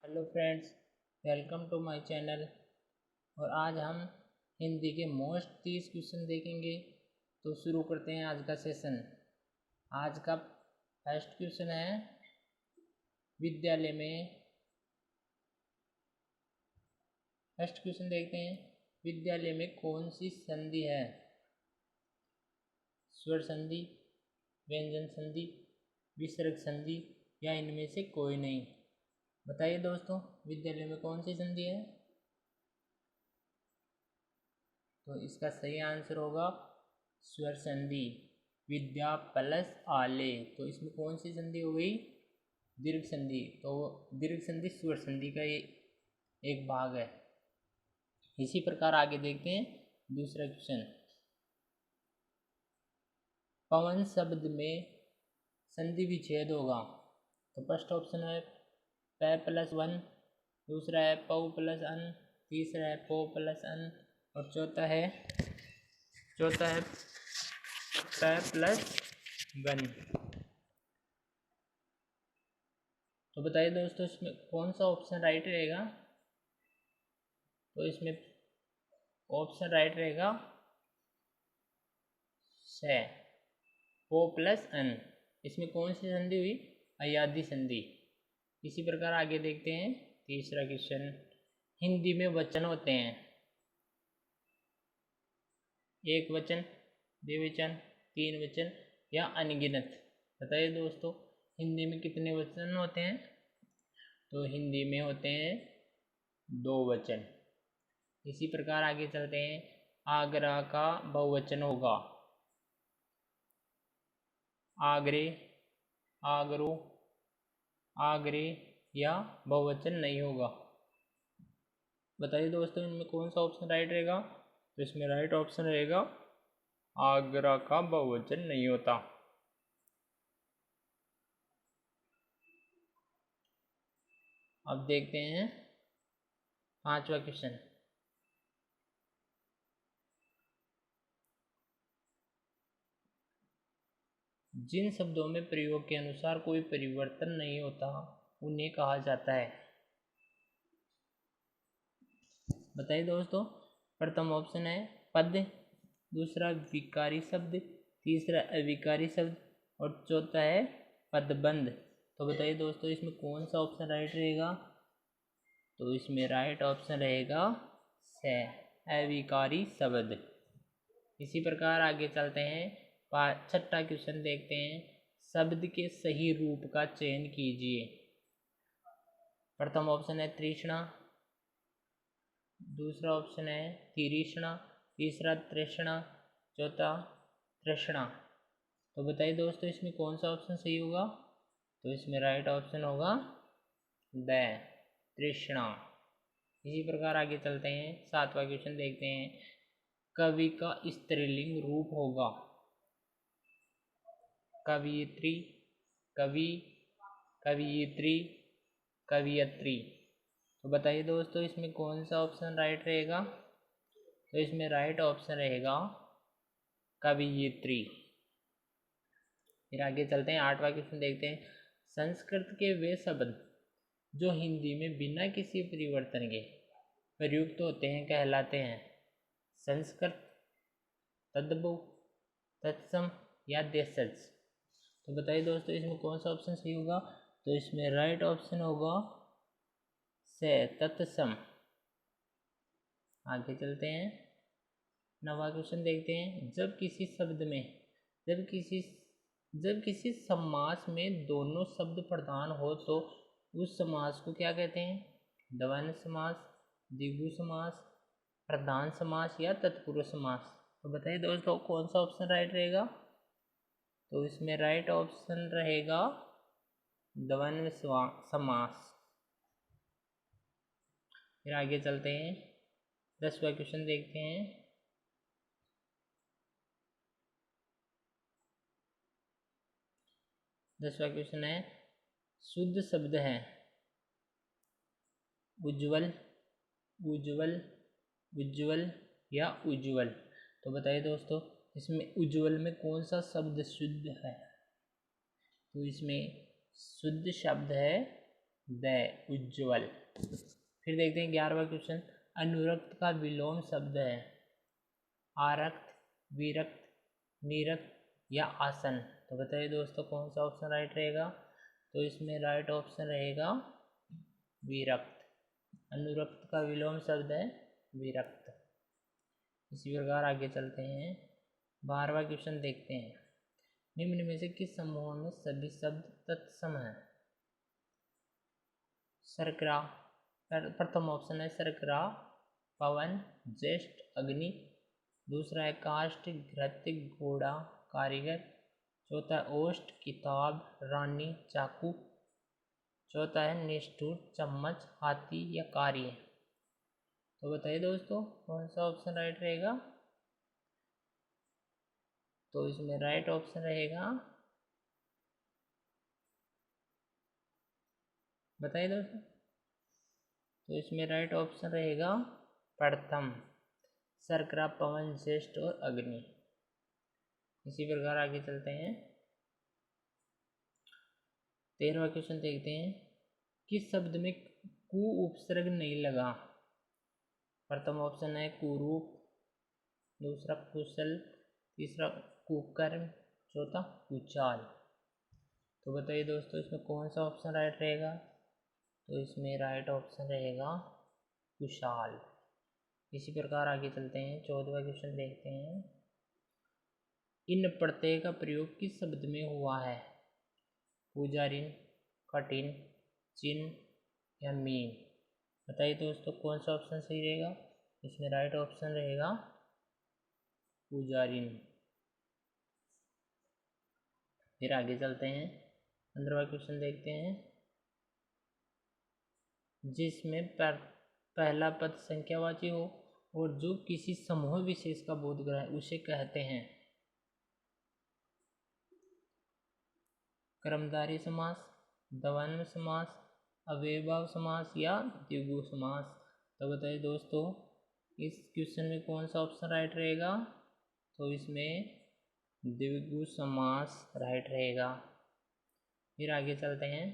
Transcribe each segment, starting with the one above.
Hello friends, welcome to my channel. और आज हम हिंदी के मोस्ट 30 क्वेश्चन देखेंगे। तो शुरू करते हैं आज का सेशन। आज का फर्स्ट क्वेश्चन है, विद्यालय में फर्स्ट क्वेश्चन देखते हैं, विद्यालय में कौन सी संधि है? स्वर संधि, व्यंजन संधि, विसर्ग संधि या इनमें से कोई नहीं? बताइए दोस्तों, विद्यालय में कौन सी संधि है? तो इसका सही आंसर होगा स्वर संधि। विद्या प्लस आले, तो इसमें कौन सी संधि हो गई? दीर्घ संधि। तो दीर्घ संधि स्वर संधि का ये एक भाग है। इसी प्रकार आगे देखते हैं दूसरा क्वेश्चन। पवन शब्द में संधि विच्छेद होगा। तो फर्स्ट ऑप्शन है प प्लस वन, दूसरा है पौ प्लस अन, तीसरा है पो प्लस अन और चौथा है प प्लस वन। तो बताइए दोस्तों, इसमें कौन सा ऑप्शन राइट रहेगा? तो इसमें ऑप्शन राइट रहेगा से, पो प्लस अन। इसमें कौन सी संधि हुई? अयादी संधि। इसी प्रकार आगे देखते हैं तीसरा क्वेश्चन। हिंदी में वचन होते हैं एक वचन, द्विवचन, तीन वचन या अनगिनत। बताइए दोस्तों, हिंदी में कितने वचन होते हैं? तो हिंदी में होते हैं दो वचन। इसी प्रकार आगे चलते हैं। आगरा का बहुवचन होगा आगरे, आगरो, आगरे या बहुवचन नहीं होगा। बताइए दोस्तों, इनमें कौन सा ऑप्शन राइट रहेगा? तो इसमें राइट ऑप्शन रहेगा आगरा का बहुवचन नहीं होता। अब देखते हैं पांचवा क्वेश्चन। जिन शब्दों में प्रयोग के अनुसार कोई परिवर्तन नहीं होता उन्हें कहा जाता है। बताइए दोस्तों, प्रथम ऑप्शन है पद, दूसरा विकारी शब्द, तीसरा अविकारी शब्द और चौथा है पदबंध। तो बताइए दोस्तों, इसमें कौन सा ऑप्शन राइट रहेगा? तो इसमें राइट ऑप्शन रहेगा से, अविकारी शब्द। इसी प्रकार आगे चलते हैं। छठा क्वेश्चन देखते हैं। शब्द के सही रूप का चयन कीजिए। प्रथम ऑप्शन है तृष्णा, दूसरा ऑप्शन है तिरीष्णा, तीसरा तृष्णा, चौथा तृष्णा। तो बताइए दोस्तों, इसमें कौन सा ऑप्शन सही होगा? तो इसमें राइट ऑप्शन होगा द, तृष्णा। इसी प्रकार आगे चलते हैं। सातवां क्वेश्चन देखते हैं। कवि का स्त्रीलिंग रूप होगा कवियत्री, कवि, कवियत्री, कवियत्री। तो बताइए दोस्तों, इसमें कौन सा ऑप्शन राइट रहेगा? तो इसमें राइट ऑप्शन रहेगा कवियत्री। फिर आगे चलते हैं। आठवां क्वेश्चन देखते हैं। संस्कृत के वे शब्द जो हिंदी में बिना किसी परिवर्तन के प्रयुक्त होते हैं कहलाते हैं संस्कृत, तद्भव, तत्सम या देशज। तो बताइए दोस्तों, इसमें कौन सा ऑप्शन सही होगा? तो इसमें राइट ऑप्शन होगा से, तत्सम। आगे चलते हैं। नवा क्वेश्चन देखते हैं। जब किसी शब्द में जब किसी समास में दोनों शब्द प्रधान हो तो उस समास को क्या कहते हैं? द्वंद्व समास, द्विगु समास, प्रधान समास या तत्पुरुष समास। तो बताइए दोस्तों, कौन सा ऑप्शन राइट रहेगा? तो इसमें राइट ऑप्शन रहेगा द्वंद्व समास। फिर आगे चलते हैं। 10वां क्वेश्चन देखते हैं। दसवां क्वेश्चन है, शुद्ध शब्द है उज्ज्वल, उज्ज्वल, उज्ज्वल या उज्ज्वल। तो बताइए दोस्तों, इसमें उज्ज्वल में कौन सा शब्द शुद्ध है? तो इसमें शुद्ध शब्द है द उज्ज्वल। फिर देखते हैं 11वां क्वेश्चन। अनुरक्त का विलोम शब्द है आरक्त, विरक्त, निरक्त या आसन। तो बताइए दोस्तों कौन सा ऑप्शन राइट रहेगा। तो इसमें राइट ऑप्शन रहेगा विरक्त। अनुरक्त का विलोम शब्द है विरक्त। इसी प्रकार आगे चलते हैं 12वां क्वेश्चन देखते हैं। निम्न में से किस समूह में सभी शब्द तत्सम हैं। शर्करा, प्रथम ऑप्शन है शर्करा, पवन, ज्येष्ठ, अग्नि। दूसरा है काष्ठ, घृत, घोड़ा, कारीगर। चौथा है ओष्ठ, किताब, रानी, चाकू। चौथा है निष्ठुर, चम्मच, हाथी या कार्य। तो बताइए दोस्तों कौन सा ऑप्शन राइट रहेगा। तो इसमें राइट ऑप्शन रहेगा, बताइए दोस्तों। तो इसमें राइट ऑप्शन रहेगा प्रथम, शर्करा, पवन, ज्येष्ठ और अग्नि। इसी प्रकार आगे चलते हैं 13वां क्वेश्चन देखते हैं। किस शब्द में कु उपसर्ग नहीं लगा। प्रथम ऑप्शन है कुरूप, दूसरा कुशल, तीसरा कुकर्म, चौथा कुचाल। तो बताइए दोस्तों इसमें कौन सा ऑप्शन राइट रहेगा। तो इसमें राइट ऑप्शन रहेगा कुशाल। इसी प्रकार आगे चलते हैं 14वां क्वेश्चन देखते हैं। इन प्रत्यय का प्रयोग किस शब्द में हुआ है। पुजारिन, कठिन, चिन्ह या मीन। बताइए दोस्तों कौन सा ऑप्शन सही रहेगा। इसमें राइट ऑप्शन रहेगा पुजारिन। फिर आगे चलते हैं 15वां क्वेश्चन देखते हैं। जिसमें पहला पद संख्यावाची हो और जो किसी समूह विशेष का बोध कराए उसे कहते हैं कर्मधारय समास, द्वंद्व समास, अव्ययभाव समास या द्विगु समास। तो बताइए दोस्तों इस क्वेश्चन में कौन सा ऑप्शन राइट रहेगा। तो इसमें द्विगु समास राइट रहेगा। फिर आगे चलते हैं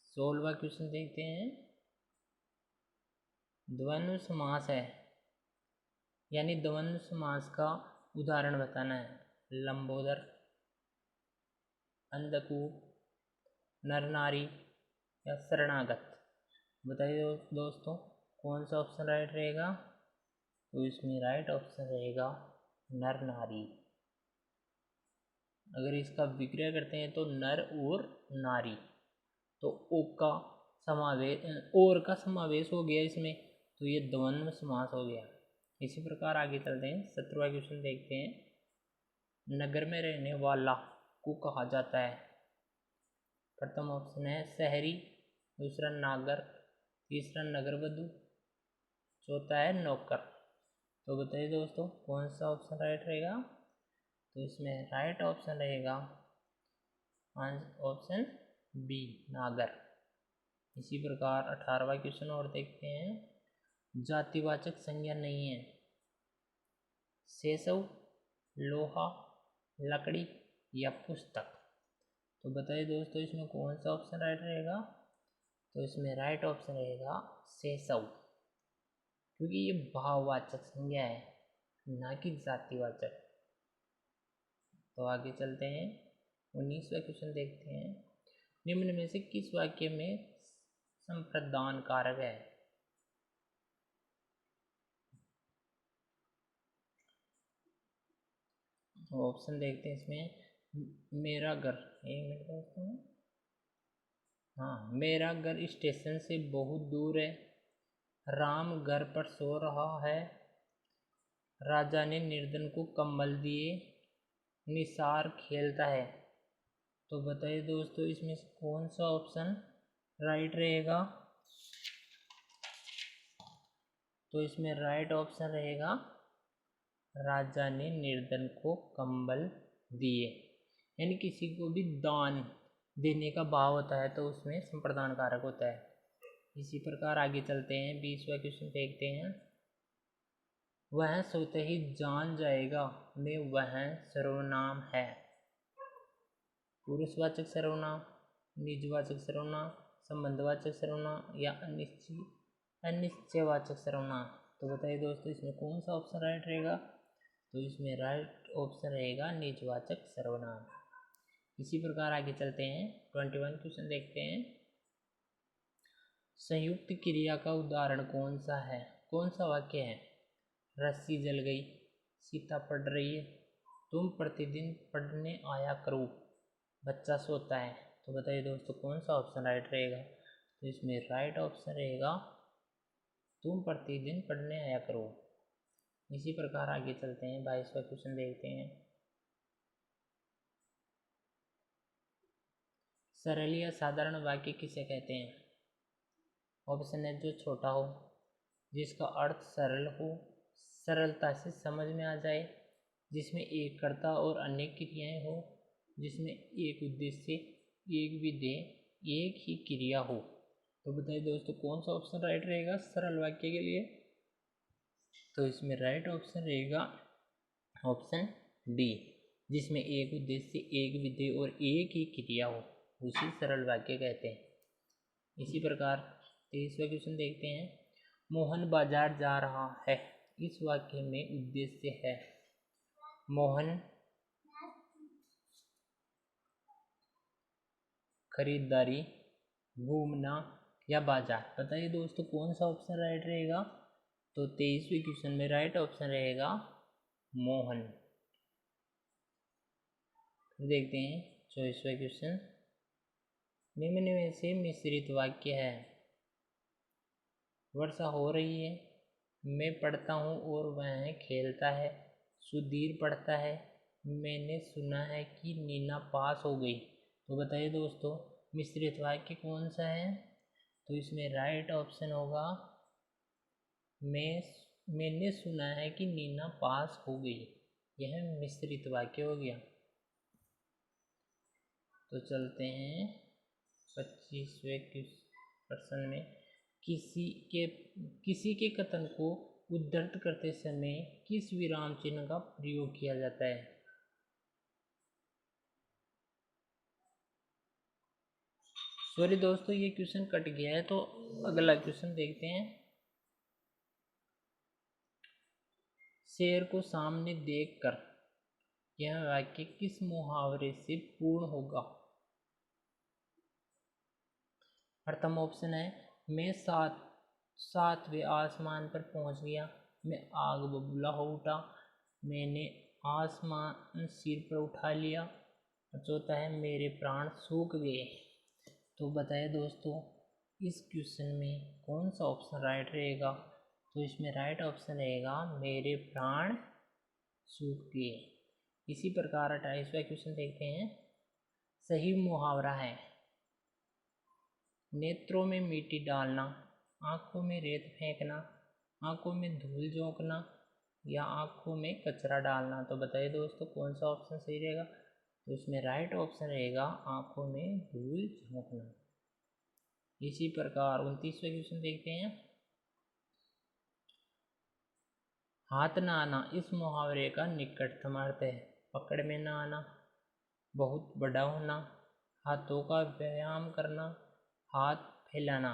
16वां क्वेश्चन देखते हैं। द्वंद्व समास है यानी द्वंद्व समास का उदाहरण बताना है। लंबोदर, अंधकूप, नर नारी या शरणागत। बताइए दोस्तों कौन सा ऑप्शन राइट रहेगा। तो इसमें राइट ऑप्शन रहेगा नर नारी। अगर इसका विग्रह करते हैं तो नर और नारी, तो ओ का समावेश और का समावेश हो गया इसमें, तो ये द्वंद्व समास हो गया। इसी प्रकार आगे चलते हैं 17वां क्वेश्चन देखते हैं। नगर में रहने वाला को कहा जाता है। प्रथम ऑप्शन है शहरी, दूसरा नागर, तीसरा नगरवधु, चौथा है नौकर। तो बताइए दोस्तों कौन सा ऑप्शन राइट रहेगा। तो इसमें राइट ऑप्शन रहेगा ऑप्शन बी, नागर। इसी प्रकार 18वां क्वेश्चन और देखते हैं। जातिवाचक संज्ञा नहीं है। सेसव, लोहा, लकड़ी या पुस्तक। तो बताइए दोस्तों इसमें कौन सा ऑप्शन राइट रहेगा। तो इसमें राइट ऑप्शन रहेगा सेसव, क्योंकि ये भाववाचक संज्ञा है ना कि जातिवाचक। तो आगे चलते हैं 19वां क्वेश्चन देखते हैं। निम्न में से किस वाक्य में संप्रदान कारक है। ऑप्शन देखते हैं इसमें। मेरा घर, एक मिनट दोस्तों, हाँ, मेरा घर स्टेशन से बहुत दूर है। राम घर पर सो रहा है। राजा ने निर्धन को कंबल दिए। निसार खेलता है। तो बताइए दोस्तों इसमें से कौन सा ऑप्शन राइट रहेगा। तो इसमें राइट ऑप्शन रहेगा राजा ने निर्धन को कंबल दिए, यानी किसी को भी दान देने का भाव होता है तो उसमें संप्रदान कारक होता है। इसी प्रकार आगे चलते हैं 20वां क्वेश्चन देखते हैं। वह सोते ही जान जाएगा मैं वह सर्वनाम है। पुरुषवाचक सर्वनाम, निजवाचक सर्वनाम, संबंधवाचक सर्वनाम या अनिश्चयवाचक सर्वनाम। तो बताइए दोस्तों इसमें कौन सा ऑप्शन राइट रहेगा? तो इसमें राइट ऑप्शन रहेगा निजवाचक सर्वनाम। इसी प्रकार आगे चलते हैं, 21 क्वेश्चन देखते हैं। संयुक्त क्रिया का उदाहरण कौन सा है? कौन सा वाक्य है? रस्सी जल गई, सीता पढ़ रही है, तुम प्रतिदिन पढ़ने आया करो, बच्चा सोता है। तो बताइए दोस्तों कौन सा ऑप्शन राइट रहेगा? तो इसमें राइट ऑप्शन रहेगा तुम प्रतिदिन पढ़ने आया करो। इसी प्रकार आगे चलते हैं, 22वां क्वेश्चन देखते हैं। सरल या साधारण वाक्य किसे कहते हैं? ऑप्शन है जो छोटा हो, जिसका अर्थ सरल हो, सरलता से समझ में आ जाए, जिसमें एक कर्ता और अनेक क्रियाएं हो, जिसमें एक उद्देश्य, एक विधेय, एक ही क्रिया हो। तो बताइए दोस्तों कौन सा ऑप्शन राइट रहेगा सरल वाक्य के लिए? तो इसमें राइट ऑप्शन रहेगा ऑप्शन डी, जिसमें एक उद्देश्य, एक विधेय और एक ही क्रिया हो, उसी सरल वाक्य कहते हैं। इसी प्रकार 23वां क्वेश्चन देखते हैं। मोहन बाजार जा रहा है, इस वाक्य में उद्देश्य है मोहन खरीदारी, घूमना या बाजार। बताइए दोस्तों कौन सा ऑप्शन राइट रहेगा? तो 23वें क्वेश्चन में राइट ऑप्शन रहेगा मोहन। देखते हैं 24वां क्वेश्चन। निम्न में से मिश्रित वाक्य है। वर्षा हो रही है, मैं पढ़ता हूँ और वह खेलता है, सुधीर पढ़ता है, मैंने सुना है कि नीना पास हो गई। तो बताइए दोस्तों मिश्रित वाक्य कौन सा है? तो इसमें राइट ऑप्शन होगा मैंने सुना है कि नीना पास हो गई। यह मिश्रित वाक्य हो गया। तो चलते हैं 25वें प्रश्न में। किसी के कथन को उद्धृत करते समय किस विराम चिन्ह का प्रयोग किया जाता है? सॉरी दोस्तों ये क्वेश्चन कट गया है, तो अगला क्वेश्चन देखते हैं। शेर को सामने देखकर यह वाक्य किस मुहावरे से पूर्ण होगा? प्रथम ऑप्शन है मैं सातवें आसमान पर पहुंच गया, मैं आग बबूला हो उठा, मैंने आसमान सिर पर उठा लिया, और चौथा है मेरे प्राण सूख गए। तो बताइए दोस्तों इस क्वेश्चन में कौन सा ऑप्शन राइट रहेगा? तो इसमें राइट ऑप्शन रहेगा मेरे प्राण सूख गए। इसी प्रकार 28वां क्वेश्चन देखते हैं। सही मुहावरा है नेत्रों में मिट्टी डालना, आंखों में रेत फेंकना, आंखों में धूल झोंकना या आंखों में कचरा डालना। तो बताइए दोस्तों कौन सा ऑप्शन सही रहेगा? तो इसमें राइट ऑप्शन रहेगा आंखों में धूल झोंकना। इसी प्रकार 29वां क्वेश्चन देखते हैं। हाथ न आना इस मुहावरे का निकटतम अर्थ है पकड़ में न आना, बहुत बड़ा होना, हाथों का व्यायाम करना, हाथ फैलाना।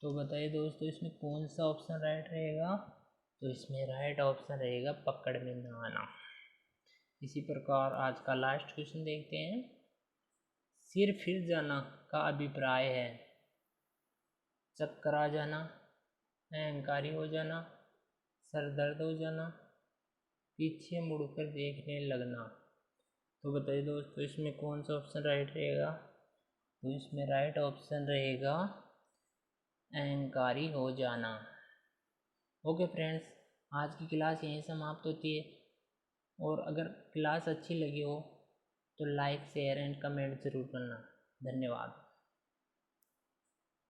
तो बताइए दोस्तों इसमें कौन सा ऑप्शन राइट रहेगा? तो इसमें राइट ऑप्शन रहेगा पकड़ में न आना। इसी प्रकार आज का लास्ट क्वेश्चन देखते हैं। सिर फिर जाना का अभिप्राय है चक्कर आ जाना, अहंकारी हो जाना, सर दर्द हो जाना, पीछे मुड़कर देखने लगना। तो बताइए दोस्तों इसमें कौन सा ऑप्शन राइट रहेगा? तो इसमें राइट ऑप्शन रहेगा अहंकारी हो जाना। ओके फ्रेंड्स, आज की क्लास यहीं समाप्त होती है, और अगर क्लास अच्छी लगी हो तो लाइक शेयर एंड कमेंट ज़रूर करना। धन्यवाद।